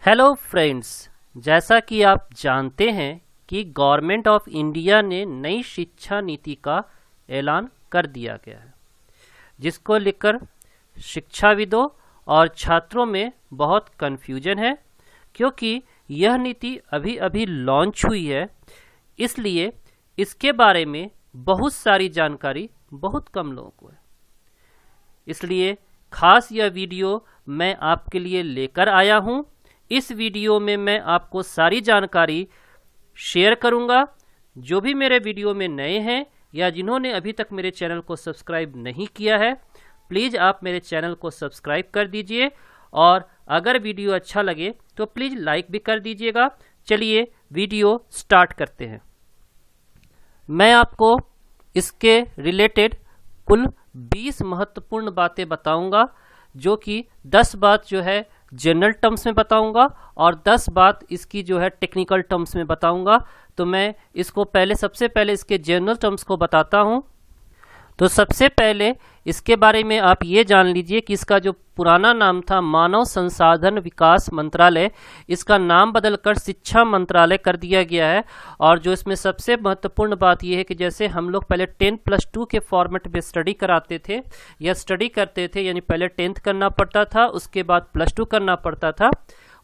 Hello friends, जैसा कि आप जानते हैं कि गवर्नमेंट ऑफ इंडिया ने नई शिक्षा नीति का ऐलान कर दिया गया है, जिसको लेकर शिक्षाविदों और छात्रों में बहुत कन्फ्यूजन है, क्योंकि यह नीति अभी अभी लॉन्च हुई है। इसलिए इसके बारे में बहुत सारी जानकारी बहुत कम लोगों को है। इसलिए खास यह वीडियो मैं आपके लिए लेकर आया हूँ। इस वीडियो में मैं आपको सारी जानकारी शेयर करूंगा। जो भी मेरे वीडियो में नए हैं या जिन्होंने अभी तक मेरे चैनल को सब्सक्राइब नहीं किया है, प्लीज़ आप मेरे चैनल को सब्सक्राइब कर दीजिए और अगर वीडियो अच्छा लगे तो प्लीज़ लाइक भी कर दीजिएगा। चलिए वीडियो स्टार्ट करते हैं। मैं आपको इसके रिलेटेड कुल 20 महत्वपूर्ण बातें बताऊंगा, जो कि 10 बात जो है जनरल टर्म्स में बताऊंगा और 10 बात इसकी जो है टेक्निकल टर्म्स में बताऊंगा। तो मैं इसको सबसे पहले इसके जनरल टर्म्स को बताता हूं। तो सबसे पहले इसके बारे में आप ये जान लीजिए कि इसका जो पुराना नाम था मानव संसाधन विकास मंत्रालय, इसका नाम बदलकर शिक्षा मंत्रालय कर दिया गया है। और जो इसमें सबसे महत्वपूर्ण बात यह है कि जैसे हम लोग पहले 10+2 के फॉर्मेट में स्टडी कराते थे या स्टडी करते थे, यानी पहले 10th करना पड़ता था, उसके बाद +2 करना पड़ता था,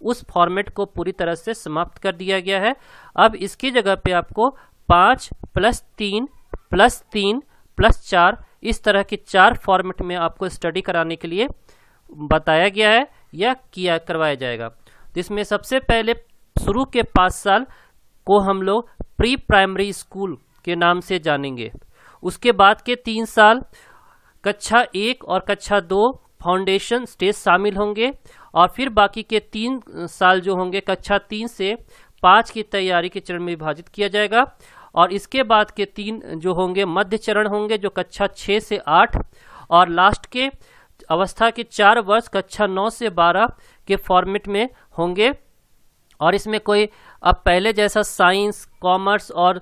उस फॉर्मेट को पूरी तरह से समाप्त कर दिया गया है। अब इसकी जगह पे आपको 5+3+3+4 इस तरह के 4 फॉर्मेट में आपको स्टडी कराने के लिए बताया गया है या करवाया जाएगा। तो इसमें सबसे पहले शुरू के 5 साल को हम लोग प्री प्राइमरी स्कूल के नाम से जानेंगे। उसके बाद के 3 साल कक्षा 1 और कक्षा 2 फाउंडेशन स्टेज शामिल होंगे और फिर बाकी के 3 साल जो होंगे कक्षा 3 से 5 की तैयारी के चरण में विभाजित किया जाएगा। और इसके बाद के 3 जो होंगे मध्य चरण होंगे, जो कक्षा 6 से 8 और लास्ट के अवस्था के 4 वर्ष कक्षा 9 से 12 के फॉर्मेट में होंगे। और इसमें कोई अब पहले जैसा साइंस, कॉमर्स और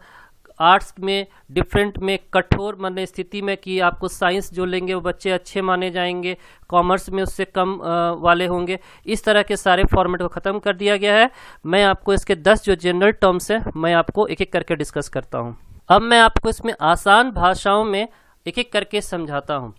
आर्ट्स में डिफरेंट में कठोर माने स्थिति में कि आपको साइंस जो लेंगे वो बच्चे अच्छे माने जाएंगे, कॉमर्स में उससे कम वाले होंगे, इस तरह के सारे फॉर्मेट को ख़त्म कर दिया गया है। मैं आपको इसके 10 जो जनरल टर्म्स हैं मैं आपको एक एक करके डिस्कस करता हूँ। अब मैं आपको इसमें आसान भाषाओं में एक एक करके समझाता हूँ।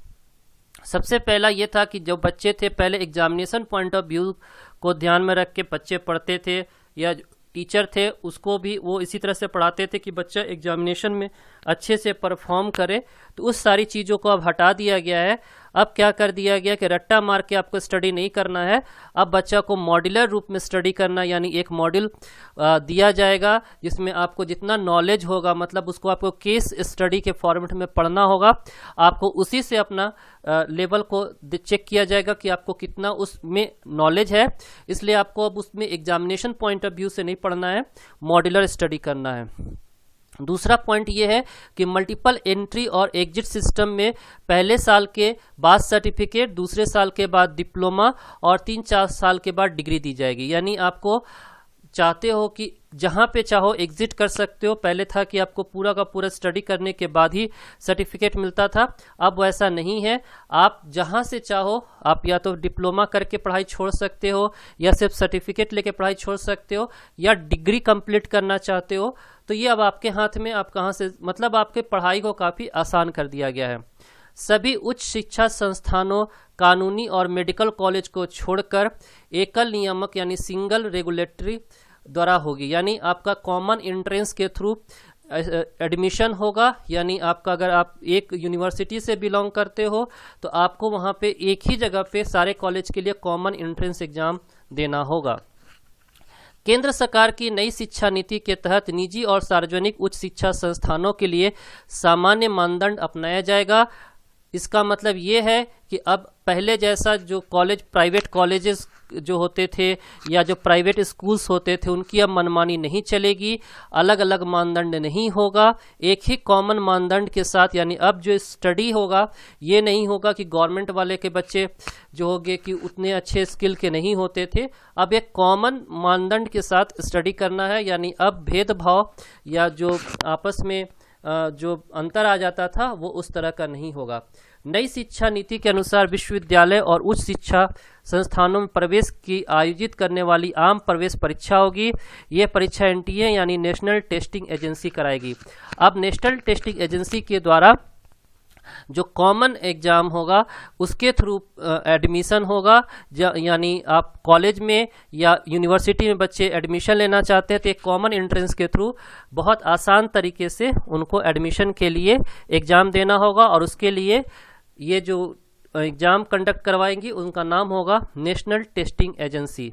सबसे पहला ये था कि जो बच्चे थे पहले एग्जामिनेशन पॉइंट ऑफ व्यू को ध्यान में रख के बच्चे पढ़ते थे, या टीचर थे उसको भी वो इसी तरह से पढ़ाते थे कि बच्चा एग्जामिनेशन में अच्छे से परफॉर्म करे। तो उस सारी चीज़ों को अब हटा दिया गया है। अब क्या कर दिया गया कि रट्टा मार के आपको स्टडी नहीं करना है, अब बच्चा को मॉड्यूलर रूप में स्टडी करना, यानी एक मॉड्यूल दिया जाएगा जिसमें आपको जितना नॉलेज होगा, मतलब उसको आपको केस स्टडी के फॉर्मेट में पढ़ना होगा। आपको उसी से अपना लेवल को चेक किया जाएगा कि आपको कितना उसमें नॉलेज है। इसलिए आपको अब उसमें एग्जामिनेशन पॉइंट ऑफ व्यू से नहीं पढ़ना है, मॉड्यूलर स्टडी करना है। दूसरा पॉइंट ये है कि मल्टीपल एंट्री और एग्जिट सिस्टम में पहले साल के बाद सर्टिफिकेट, दूसरे साल के बाद डिप्लोमा और 3-4 साल के बाद डिग्री दी जाएगी। यानी आपको चाहते हो कि जहाँ पे चाहो एग्जिट कर सकते हो। पहले था कि आपको पूरा का पूरा स्टडी करने के बाद ही सर्टिफिकेट मिलता था, अब वैसा नहीं है। आप जहाँ से चाहो आप या तो डिप्लोमा करके पढ़ाई छोड़ सकते हो, या सिर्फ सर्टिफिकेट लेके पढ़ाई छोड़ सकते हो, या डिग्री कंप्लीट करना चाहते हो। तो ये अब आपके हाथ में, आप कहाँ से, मतलब आपके पढ़ाई को काफ़ी आसान कर दिया गया है। सभी उच्च शिक्षा संस्थानों, कानूनी और मेडिकल कॉलेज को छोड़कर एकल नियामक यानी सिंगल रेगुलेटरी द्वारा होगी। यानी आपका कॉमन एंट्रेंस के थ्रू एडमिशन होगा। यानी आपका अगर आप एक यूनिवर्सिटी से बिलोंग करते हो तो आपको वहाँ पे एक ही जगह पे सारे कॉलेज के लिए कॉमन एंट्रेंस एग्जाम देना होगा। केंद्र सरकार की नई शिक्षा नीति के तहत निजी और सार्वजनिक उच्च शिक्षा संस्थानों के लिए सामान्य मानदंड अपनाया जाएगा। इसका मतलब ये है कि अब पहले जैसा जो प्राइवेट कॉलेजेस जो होते थे या जो प्राइवेट स्कूल्स होते थे उनकी अब मनमानी नहीं चलेगी, अलग अलग मानदंड नहीं होगा, एक ही कॉमन मानदंड के साथ। यानी अब जो स्टडी होगा ये नहीं होगा कि गवर्नमेंट वाले के बच्चे जो होंगे कि उतने अच्छे स्किल के नहीं होते थे, अब एक कॉमन मानदंड के साथ स्टडी करना है। यानी अब भेदभाव या जो आपस में जो अंतर आ जाता था वो उस तरह का नहीं होगा। नई शिक्षा नीति के अनुसार विश्वविद्यालय और उच्च शिक्षा संस्थानों में प्रवेश की आयोजित करने वाली आम प्रवेश परीक्षा होगी। ये परीक्षा एनटीए यानी नेशनल टेस्टिंग एजेंसी कराएगी। अब नेशनल टेस्टिंग एजेंसी के द्वारा जो कॉमन एग्जाम होगा उसके थ्रू एडमिशन होगा, यानी आप कॉलेज में या यूनिवर्सिटी में बच्चे एडमिशन लेना चाहते हैं तो एक कॉमन एंट्रेंस के थ्रू बहुत आसान तरीके से उनको एडमिशन के लिए एग्ज़ाम देना होगा। और उसके लिए ये जो एग्ज़ाम कंडक्ट करवाएंगी उनका नाम होगा नेशनल टेस्टिंग एजेंसी।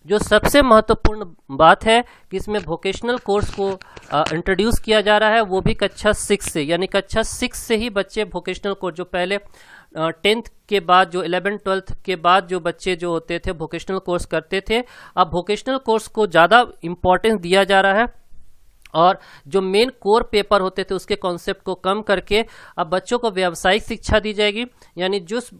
जो सबसे महत्वपूर्ण बात है कि इसमें वोकेशनल कोर्स को इंट्रोड्यूस किया जा रहा है, वो भी कक्षा 6 से, यानी कक्षा 6 से ही बच्चे वोकेशनल कोर्स, जो पहले 10th के बाद जो 11th 12th के बाद जो बच्चे जो होते थे वोकेशनल कोर्स करते थे, अब वोकेशनल कोर्स को ज़्यादा इम्पोर्टेंस दिया जा रहा है और जो मेन कोर पेपर होते थे उसके कॉन्सेप्ट को कम करके अब बच्चों को व्यावसायिक शिक्षा दी जाएगी। यानी जिस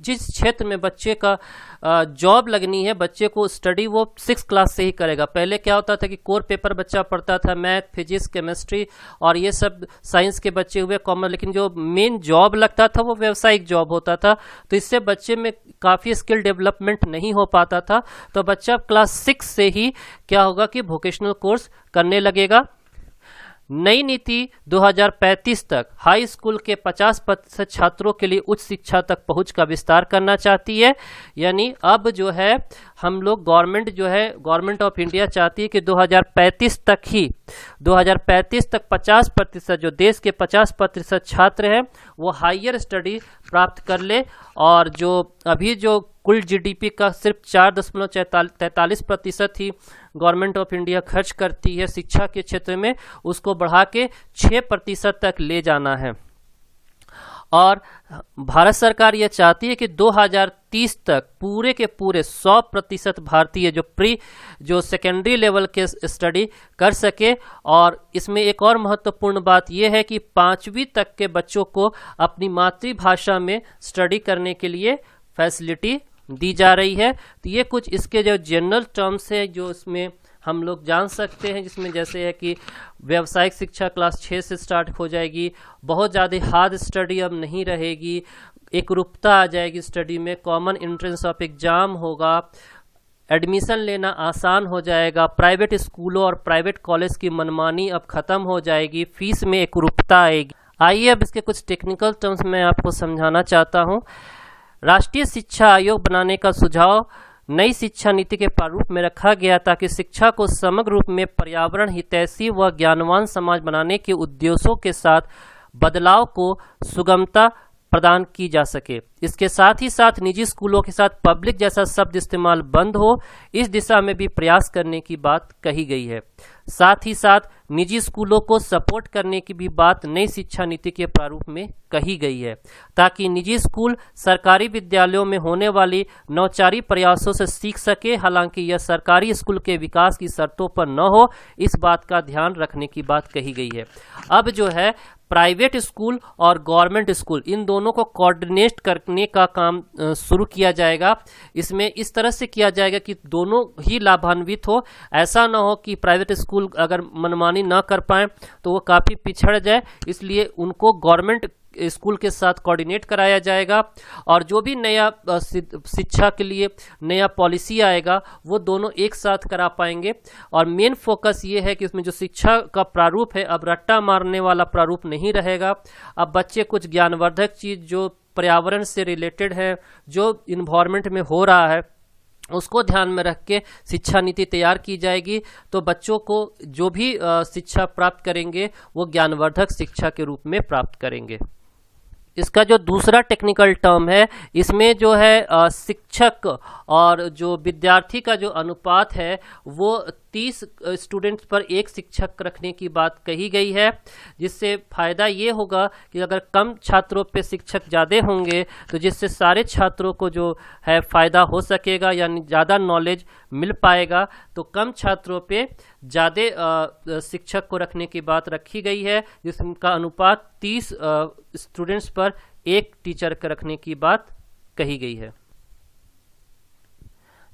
क्षेत्र में बच्चे का जॉब लगनी है, बच्चे को स्टडी वो 6 क्लास से ही करेगा। पहले क्या होता था कि कोर पेपर बच्चा पढ़ता था, मैथ, फिजिक्स, केमिस्ट्री और ये सब साइंस के बच्चे हुए कॉमन, लेकिन जो मेन जॉब लगता था वो व्यावसायिक जॉब होता था। तो इससे बच्चे में काफ़ी स्किल डेवलपमेंट नहीं हो पाता था। तो बच्चा क्लास 6 से ही क्या होगा कि वोकेशनल कोर्स करने लगेगा। नई नीति 2035 तक हाई स्कूल के 50% छात्रों के लिए उच्च शिक्षा तक पहुंच का विस्तार करना चाहती है। यानी अब जो है हम लोग गवर्नमेंट ऑफ इंडिया चाहती है कि 2035 तक 50% जो देश के 50% छात्र हैं वो हायर स्टडी प्राप्त कर ले। और जो अभी जो कुल जीडीपी का सिर्फ 4.43% ही गवर्नमेंट ऑफ इंडिया खर्च करती है शिक्षा के क्षेत्र में, उसको बढ़ा के 6% तक ले जाना है। और भारत सरकार यह चाहती है कि 2030 तक पूरे के पूरे 100% भारतीय जो सेकेंडरी लेवल के स्टडी कर सके। और इसमें एक और महत्वपूर्ण बात यह है कि 5वीं तक के बच्चों को अपनी मातृभाषा में स्टडी करने के लिए फैसिलिटी दी जा रही है। तो ये कुछ इसके जो जनरल टर्म्स है जो इसमें हम लोग जान सकते हैं, जिसमें जैसे है कि व्यावसायिक शिक्षा क्लास 6 से स्टार्ट हो जाएगी, बहुत ज़्यादा हार्ड स्टडी अब नहीं रहेगी, एकरूपता आ जाएगी स्टडी में, कॉमन एंट्रेंस ऑफ एग्जाम होगा, एडमिशन लेना आसान हो जाएगा, प्राइवेट स्कूलों और प्राइवेट कॉलेज की मनमानी अब ख़त्म हो जाएगी, फीस में एकरूपता आएगी। आइए अब इसके कुछ टेक्निकल टर्म्स मैं आपको समझाना चाहता हूँ। राष्ट्रीय शिक्षा आयोग बनाने का सुझाव नई शिक्षा नीति के प्रारूप में रखा गया ताकि शिक्षा को समग्र रूप में पर्यावरण हितैषी व ज्ञानवान समाज बनाने के उद्देश्यों के साथ बदलाव को सुगमता प्रदान की जा सके। इसके साथ ही साथ निजी स्कूलों के साथ पब्लिक जैसा शब्द इस्तेमाल बंद हो, इस दिशा में भी प्रयास करने की बात कही गई है। साथ ही साथ निजी स्कूलों को सपोर्ट करने की भी बात नई शिक्षा नीति के प्रारूप में कही गई है, ताकि निजी स्कूल सरकारी विद्यालयों में होने वाली नौचारी प्रयासों से सीख सके। हालांकि यह सरकारी स्कूल के विकास की शर्तों पर न हो, इस बात का ध्यान रखने की बात कही गई है। अब जो है प्राइवेट स्कूल और गवर्नमेंट स्कूल इन दोनों को कोऑर्डिनेट करने का काम शुरू किया जाएगा। इसमें इस तरह से किया जाएगा कि दोनों ही लाभान्वित हो। ऐसा ना हो कि प्राइवेट स्कूल अगर मनमानी ना कर पाए तो वो काफ़ी पिछड़ जाए, इसलिए उनको गवर्नमेंट स्कूल के साथ कोऑर्डिनेट कराया जाएगा। और जो भी नया शिक्षा के लिए नया पॉलिसी आएगा वो दोनों एक साथ करा पाएंगे। और मेन फोकस ये है कि उसमें जो शिक्षा का प्रारूप है अब रट्टा मारने वाला प्रारूप नहीं रहेगा। अब बच्चे कुछ ज्ञानवर्धक चीज़ जो पर्यावरण से रिलेटेड है, जो इन्वायरमेंट में हो रहा है, उसको ध्यान में रख के शिक्षा नीति तैयार की जाएगी। तो बच्चों को जो भी शिक्षा प्राप्त करेंगे वो ज्ञानवर्धक शिक्षा के रूप में प्राप्त करेंगे। इसका जो दूसरा टेक्निकल टर्म है, इसमें जो है शिक्षक और जो विद्यार्थी का जो अनुपात है वो 30 स्टूडेंट्स पर एक शिक्षक रखने की बात कही गई है, जिससे फ़ायदा ये होगा कि अगर कम छात्रों पे शिक्षक ज़्यादा होंगे तो जिससे सारे छात्रों को जो है फ़ायदा हो सकेगा, यानी ज़्यादा नॉलेज मिल पाएगा। तो कम छात्रों पे ज़्यादा शिक्षक को रखने की बात रखी गई है, जिसका अनुपात 30 स्टूडेंट्स पर एक टीचर के रखने की बात कही गई है।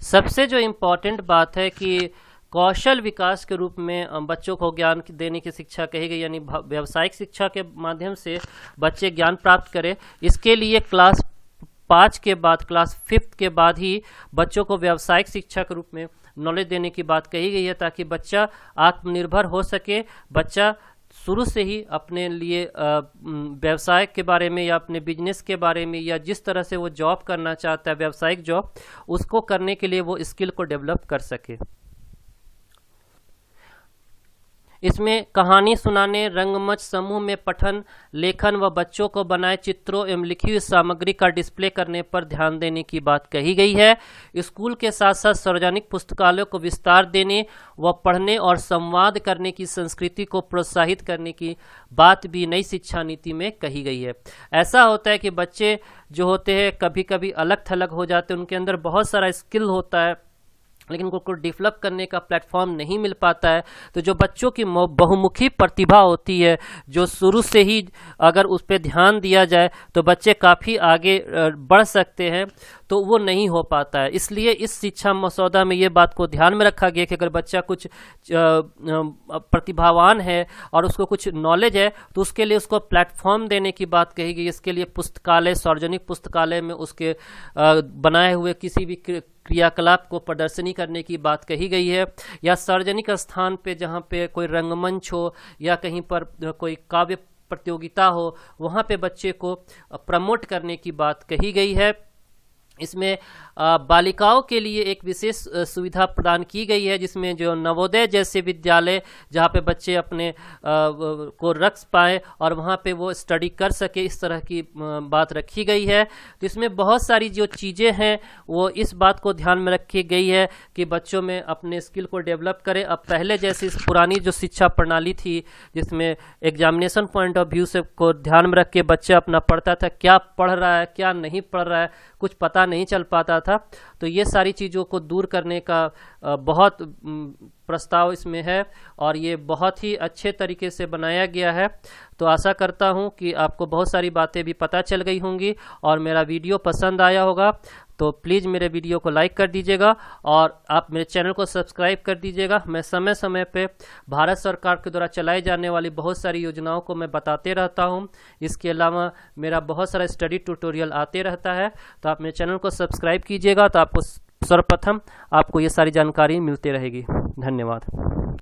सबसे जो इम्पोर्टेंट बात है कि कौशल विकास के रूप में बच्चों को ज्ञान देने की शिक्षा कही गई, यानी व्यावसायिक शिक्षा के माध्यम से बच्चे ज्ञान प्राप्त करें। इसके लिए क्लास 5 के बाद, क्लास 5 के बाद ही बच्चों को व्यावसायिक शिक्षा के रूप में नॉलेज देने की बात कही गई है, ताकि बच्चा आत्मनिर्भर हो सके, बच्चा शुरू से ही अपने लिए व्यवसाय के बारे में या अपने बिजनेस के बारे में या जिस तरह से वो जॉब करना चाहता है, व्यावसायिक जॉब, उसको करने के लिए वो स्किल को डेवलप कर सके। इसमें कहानी सुनाने, रंगमंच, समूह में पठन, लेखन व बच्चों को बनाए चित्रों एवं लिखी हुई सामग्री का डिस्प्ले करने पर ध्यान देने की बात कही गई है। स्कूल के साथ साथ सार्वजनिक पुस्तकालयों को विस्तार देने व पढ़ने और संवाद करने की संस्कृति को प्रोत्साहित करने की बात भी नई शिक्षा नीति में कही गई है। ऐसा होता है कि बच्चे जो होते हैं कभी कभी अलग थलग हो जाते हैं, उनके अंदर बहुत सारा स्किल होता है, लेकिन उनको डेवलप करने का प्लेटफॉर्म नहीं मिल पाता है। तो जो बच्चों की बहुमुखी प्रतिभा होती है, जो शुरू से ही अगर उस पर ध्यान दिया जाए तो बच्चे काफ़ी आगे बढ़ सकते हैं, तो वो नहीं हो पाता है। इसलिए इस शिक्षा मसौदा में ये बात को ध्यान में रखा गया कि अगर बच्चा कुछ प्रतिभावान है और उसको कुछ नॉलेज है, तो उसके लिए उसको प्लेटफॉर्म देने की बात कही गई। इसके लिए पुस्तकालय, सार्वजनिक पुस्तकालय में उसके बनाए हुए किसी भी क्रियाकलाप को प्रदर्शनी करने की बात कही गई है, या सार्वजनिक स्थान पे जहाँ पे कोई रंगमंच हो या कहीं पर कोई काव्य प्रतियोगिता हो, वहाँ पे बच्चे को प्रमोट करने की बात कही गई है। इसमें बालिकाओं के लिए एक विशेष सुविधा प्रदान की गई है, जिसमें जो नवोदय जैसे विद्यालय जहाँ पे बच्चे अपने को रख पाए और वहाँ पे वो स्टडी कर सके, इस तरह की बात रखी गई है। तो इसमें बहुत सारी जो चीज़ें हैं वो इस बात को ध्यान में रखी गई है कि बच्चों में अपने स्किल को डेवलप करें। अब पहले जैसी पुरानी जो शिक्षा प्रणाली थी, जिसमें एग्जामिनेशन पॉइंट ऑफ व्यू से को ध्यान में रख के बच्चा अपना पढ़ता था, क्या पढ़ रहा है क्या नहीं पढ़ रहा है कुछ पता नहीं चल पाता था, तो ये सारी चीज़ों को दूर करने का बहुत प्रस्ताव इसमें है और ये बहुत ही अच्छे तरीके से बनाया गया है। तो आशा करता हूँ कि आपको बहुत सारी बातें भी पता चल गई होंगी और मेरा वीडियो पसंद आया होगा। तो प्लीज़ मेरे वीडियो को लाइक कर दीजिएगा और आप मेरे चैनल को सब्सक्राइब कर दीजिएगा। मैं समय समय पे भारत सरकार के द्वारा चलाई जाने वाली बहुत सारी योजनाओं को मैं बताते रहता हूं। इसके अलावा मेरा बहुत सारा स्टडी ट्यूटोरियल आते रहता है, तो आप मेरे चैनल को सब्सक्राइब कीजिएगा, तो आपको सर्वप्रथम आपको ये सारी जानकारी मिलती रहेगी। धन्यवाद।